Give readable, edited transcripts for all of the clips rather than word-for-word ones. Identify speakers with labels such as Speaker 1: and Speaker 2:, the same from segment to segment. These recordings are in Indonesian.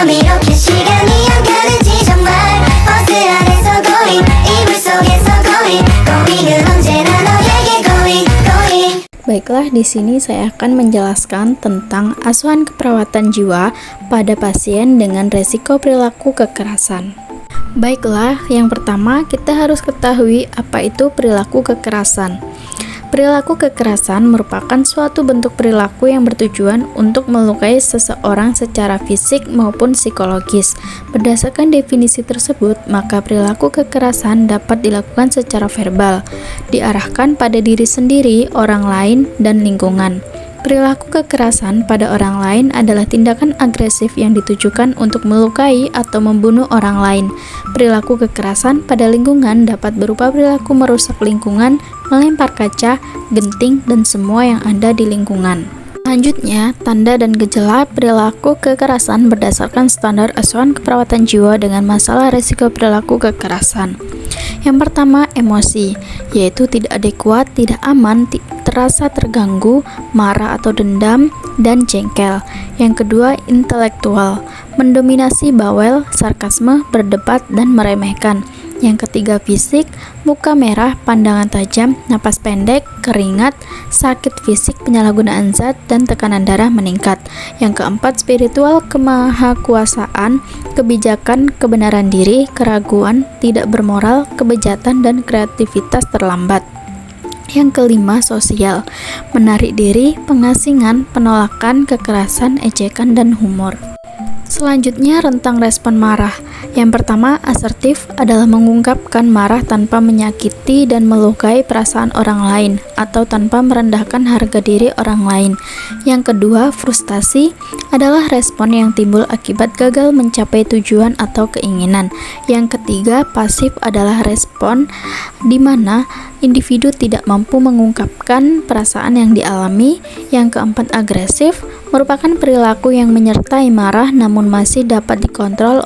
Speaker 1: 이렇게 시간이 안 가는지 정말 버스 안에서 going 이불 속에서 going은 언제나 너에게 going.
Speaker 2: Baiklah, di sini saya akan menjelaskan tentang asuhan keperawatan jiwa pada pasien dengan resiko perilaku kekerasan. Baiklah, yang pertama kita harus ketahui apa itu perilaku kekerasan. Perilaku kekerasan merupakan suatu bentuk perilaku yang bertujuan untuk melukai seseorang secara fisik maupun psikologis. Berdasarkan definisi tersebut, maka perilaku kekerasan dapat dilakukan secara verbal, diarahkan pada diri sendiri, orang lain, dan lingkungan. Perilaku kekerasan pada orang lain adalah tindakan agresif yang ditujukan untuk melukai atau membunuh orang lain. Perilaku kekerasan pada lingkungan dapat berupa perilaku merusak lingkungan, melempar kaca, genting, dan semua yang ada di lingkungan. Selanjutnya, tanda dan gejala perilaku kekerasan berdasarkan standar asuhan keperawatan jiwa dengan masalah risiko perilaku kekerasan. Yang pertama, emosi, yaitu tidak adekuat, tidak aman, terasa terganggu, marah atau dendam, dan jengkel. Yang kedua, intelektual, mendominasi bawel, sarkasme, berdebat, dan meremehkan. Yang ketiga, fisik, muka merah, pandangan tajam, napas pendek, keringat, sakit fisik, penyalahgunaan zat, dan tekanan darah meningkat. Yang keempat, spiritual, kemahakuasaan, kebijakan, kebenaran diri, keraguan, tidak bermoral, kebejatan, dan kreativitas terlambat. Yang kelima, sosial, menarik diri, pengasingan, penolakan, kekerasan, ejekan, dan humor. Selanjutnya, rentang respon marah. Yang pertama, asertif adalah mengungkapkan marah tanpa menyakiti dan melukai perasaan orang lain atau tanpa merendahkan harga diri orang lain. Yang kedua, frustasi adalah respon yang timbul akibat gagal mencapai tujuan atau keinginan. Yang ketiga, pasif adalah respon di mana individu tidak mampu mengungkapkan perasaan yang dialami. Yang keempat, agresif merupakan perilaku yang menyertai marah namun masih dapat dikontrol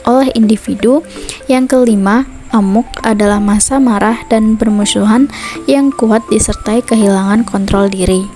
Speaker 2: oleh individu. Yang kelima, amuk adalah masa marah dan bermusuhan yang kuat disertai kehilangan kontrol diri.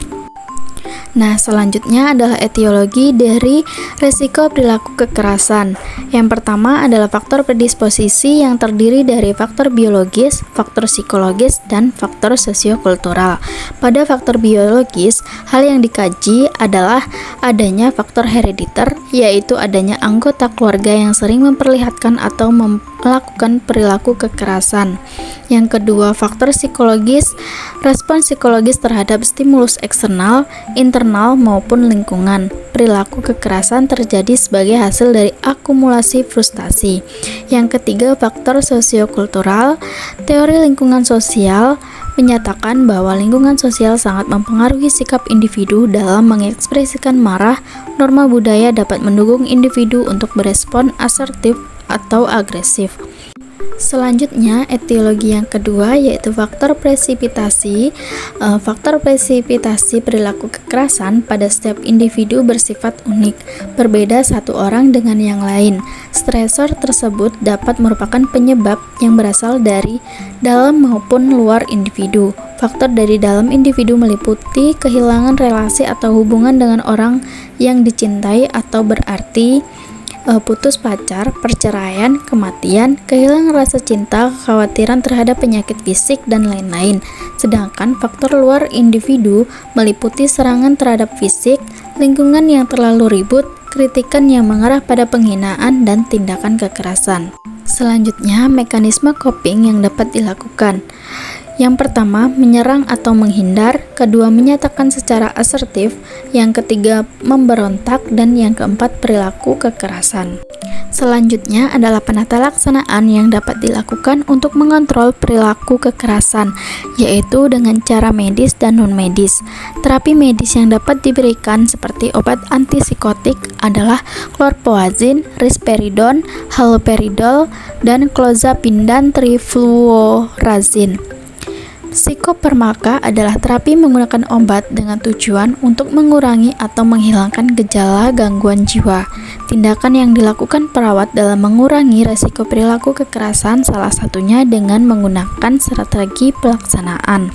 Speaker 2: Nah, selanjutnya adalah etiologi dari resiko perilaku kekerasan. Yang pertama adalah faktor predisposisi yang terdiri dari faktor biologis, faktor psikologis, dan faktor sosiokultural. Pada faktor biologis, hal yang dikaji adalah adanya faktor herediter, yaitu adanya anggota keluarga yang sering memperlihatkan atau melakukan perilaku kekerasan. Yang kedua, faktor psikologis, respon psikologis terhadap stimulus eksternal, internal maupun lingkungan. Perilaku kekerasan terjadi sebagai hasil dari akumulasi frustasi. Yang ketiga, faktor sosiokultural. Teori lingkungan sosial menyatakan bahwa lingkungan sosial sangat mempengaruhi sikap individu dalam mengekspresikan marah. Norma budaya dapat mendukung individu untuk berespon asertif atau agresif. Selanjutnya, etiologi yang kedua yaitu faktor presipitasi. Faktor presipitasi perilaku kekerasan pada setiap individu bersifat unik, berbeda satu orang dengan yang lain. Stresor tersebut dapat merupakan penyebab yang berasal dari dalam maupun luar individu. Faktor dari dalam individu meliputi kehilangan relasi atau hubungan dengan orang yang dicintai atau berarti putus pacar, perceraian, kematian, kehilangan rasa cinta, kekhawatiran terhadap penyakit fisik, dan lain-lain. Sedangkan faktor luar individu meliputi serangan terhadap fisik, lingkungan yang terlalu ribut, kritikan yang mengarah pada penghinaan, dan tindakan kekerasan. Selanjutnya, mekanisme coping yang dapat dilakukan. Yang pertama, menyerang atau menghindar. Kedua, menyatakan secara asertif. Yang ketiga, memberontak. Dan yang keempat, perilaku kekerasan. Selanjutnya adalah penata laksanaan yang dapat dilakukan untuk mengontrol perilaku kekerasan, yaitu dengan cara medis dan non-medis. Terapi medis yang dapat diberikan seperti obat antipsikotik adalah chlorpheniramine, risperidon, haloperidol, dan clozapine dan trifluorazine. Psikofarmaka adalah terapi menggunakan obat dengan tujuan untuk mengurangi atau menghilangkan gejala gangguan jiwa. Tindakan yang dilakukan perawat dalam mengurangi resiko perilaku kekerasan salah satunya dengan menggunakan strategi pelaksanaan.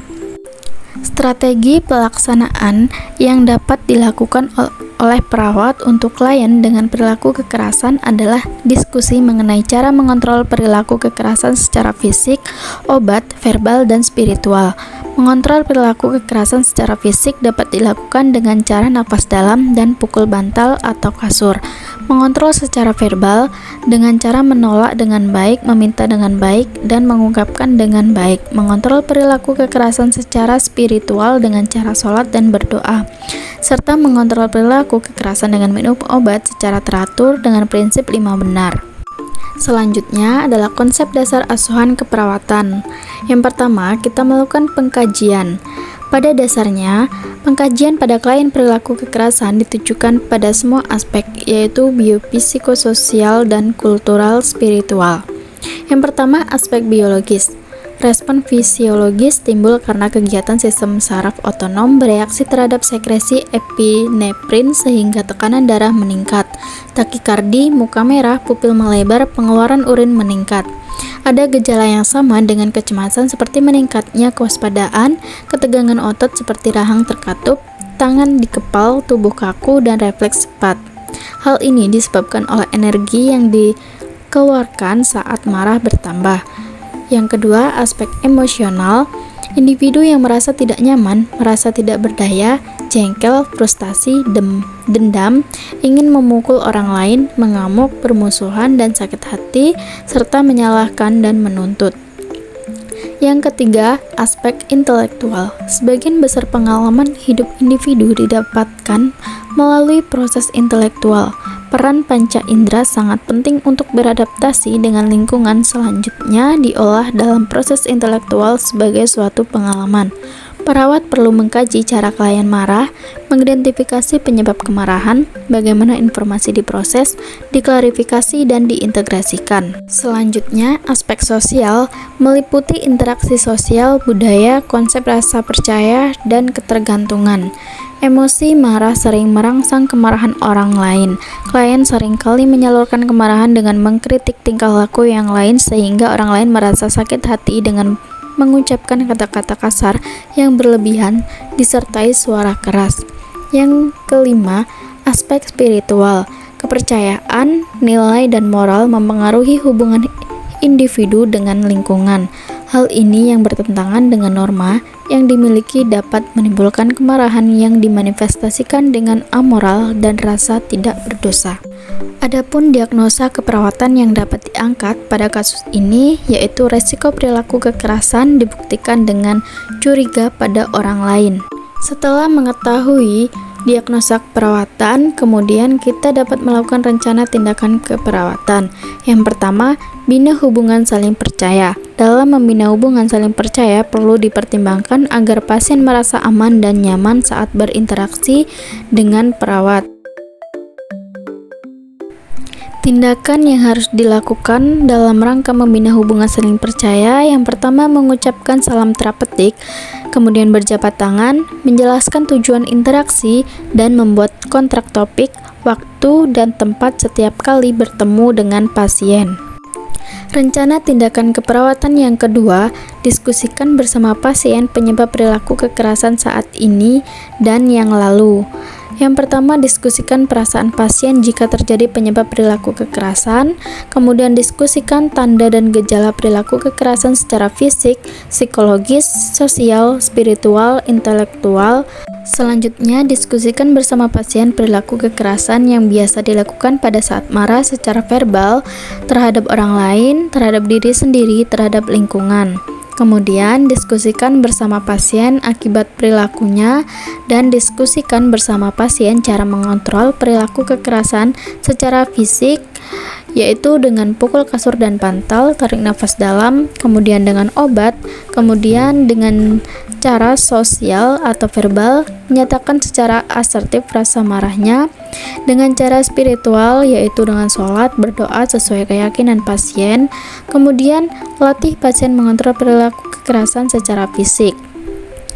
Speaker 2: Strategi pelaksanaan yang dapat dilakukan oleh perawat untuk klien dengan perilaku kekerasan adalah diskusi mengenai cara mengontrol perilaku kekerasan secara fisik, obat, verbal, dan spiritual. Mengontrol perilaku kekerasan secara fisik dapat dilakukan dengan cara napas dalam dan pukul bantal atau kasur. Mengontrol secara verbal dengan cara menolak dengan baik, meminta dengan baik, dan mengungkapkan dengan baik. Mengontrol perilaku kekerasan secara spiritual dengan cara sholat dan berdoa, serta mengontrol perilaku kekerasan dengan minum obat secara teratur dengan prinsip 5 benar. Selanjutnya adalah konsep dasar asuhan keperawatan. Yang pertama, kita melakukan pengkajian. Pada dasarnya, pengkajian pada klien perilaku kekerasan ditujukan pada semua aspek, yaitu biopsikososial dan kultural spiritual. Yang pertama, aspek biologis. Respon fisiologis timbul karena kegiatan sistem saraf otonom bereaksi terhadap sekresi epinefrin sehingga tekanan darah meningkat, takikardi, muka merah, pupil melebar, pengeluaran urin meningkat. Ada gejala yang sama dengan kecemasan seperti meningkatnya kewaspadaan, ketegangan otot seperti rahang terkatup, tangan dikepal, tubuh kaku, dan refleks cepat. Hal ini disebabkan oleh energi yang dikeluarkan saat marah bertambah. Yang kedua, aspek emosional. Individu yang merasa tidak nyaman, merasa tidak berdaya, jengkel, frustasi, dendam, ingin memukul orang lain, mengamuk, bermusuhan, dan sakit hati, serta menyalahkan dan menuntut. Yang ketiga, aspek intelektual. Sebagian besar pengalaman hidup individu didapatkan melalui proses intelektual. Peran panca indera sangat penting untuk beradaptasi dengan lingkungan, selanjutnya diolah dalam proses intelektual sebagai suatu pengalaman. Perawat perlu mengkaji cara klien marah, mengidentifikasi penyebab kemarahan, bagaimana informasi diproses, diklarifikasi, dan diintegrasikan. Selanjutnya, aspek sosial meliputi interaksi sosial, budaya, konsep rasa percaya, dan ketergantungan. Emosi marah sering merangsang kemarahan orang lain. Klien seringkali menyalurkan kemarahan dengan mengkritik tingkah laku yang lain sehingga orang lain merasa sakit hati dengan mengucapkan kata-kata kasar yang berlebihan disertai suara keras. Yang kelima, aspek spiritual. Kepercayaan, nilai, dan moral mempengaruhi hubungan individu dengan lingkungan. Hal ini yang bertentangan dengan norma yang dimiliki dapat menimbulkan kemarahan yang dimanifestasikan dengan amoral dan rasa tidak berdosa. Adapun diagnosa keperawatan yang dapat diangkat pada kasus ini yaitu resiko perilaku kekerasan dibuktikan dengan curiga pada orang lain. Setelah mengetahui diagnosa keperawatan, kemudian kita dapat melakukan rencana tindakan keperawatan. Yang pertama, bina hubungan saling percaya. Dalam membina hubungan saling percaya perlu dipertimbangkan agar pasien merasa aman dan nyaman saat berinteraksi dengan perawat. Tindakan yang harus dilakukan dalam rangka membina hubungan saling percaya, yang pertama mengucapkan salam terapeutik, kemudian berjabat tangan, menjelaskan tujuan interaksi, dan membuat kontrak topik, waktu, dan tempat setiap kali bertemu dengan pasien. Rencana tindakan keperawatan yang kedua, diskusikan bersama pasien penyebab perilaku kekerasan saat ini dan yang lalu. Yang pertama, diskusikan perasaan pasien jika terjadi penyebab perilaku kekerasan, kemudian diskusikan tanda dan gejala perilaku kekerasan secara fisik, psikologis, sosial, spiritual, intelektual. Selanjutnya, diskusikan bersama pasien perilaku kekerasan yang biasa dilakukan pada saat marah secara verbal terhadap orang lain, terhadap diri sendiri, terhadap lingkungan. Kemudian, diskusikan bersama pasien akibat perilakunya dan diskusikan bersama pasien cara mengontrol perilaku kekerasan secara fisik, yaitu dengan pukul kasur dan bantal, tarik nafas dalam, kemudian dengan obat, kemudian dengan cara sosial atau verbal, menyatakan secara asertif rasa marahnya, dengan cara spiritual yaitu dengan sholat, berdoa sesuai keyakinan pasien, kemudian latih pasien mengontrol perilaku kekerasan secara fisik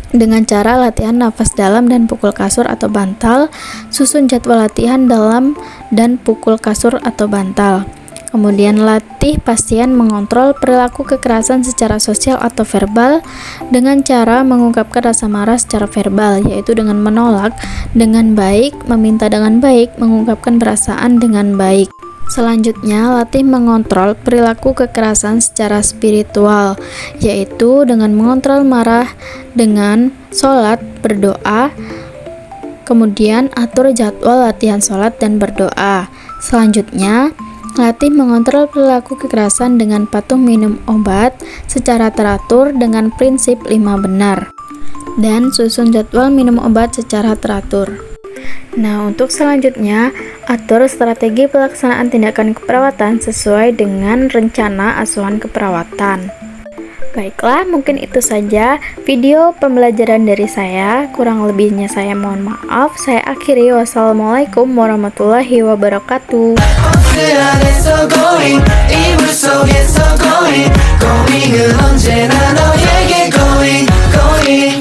Speaker 2: dengan cara latihan nafas dalam dan pukul kasur atau bantal, susun jadwal latihan dalam dan pukul kasur atau bantal. Kemudian latih pasien mengontrol perilaku kekerasan secara sosial atau verbal dengan cara mengungkapkan rasa marah secara verbal, yaitu dengan menolak dengan baik, meminta dengan baik, mengungkapkan perasaan dengan baik. Selanjutnya, latih mengontrol perilaku kekerasan secara spiritual, yaitu dengan mengontrol marah dengan sholat, berdoa. Kemudian, atur jadwal latihan sholat dan berdoa. Selanjutnya, latih mengontrol perilaku kekerasan dengan patuh minum obat secara teratur dengan prinsip 5 benar. Dan susun jadwal minum obat secara teratur. Nah, untuk selanjutnya, atur strategi pelaksanaan tindakan keperawatan sesuai dengan rencana asuhan keperawatan. Baiklah, mungkin itu saja video pembelajaran dari saya. Kurang lebihnya saya mohon maaf. Saya akhiri. Wassalamualaikum warahmatullahi wabarakatuh.
Speaker 3: going, going, 언제나 너에게 going, going.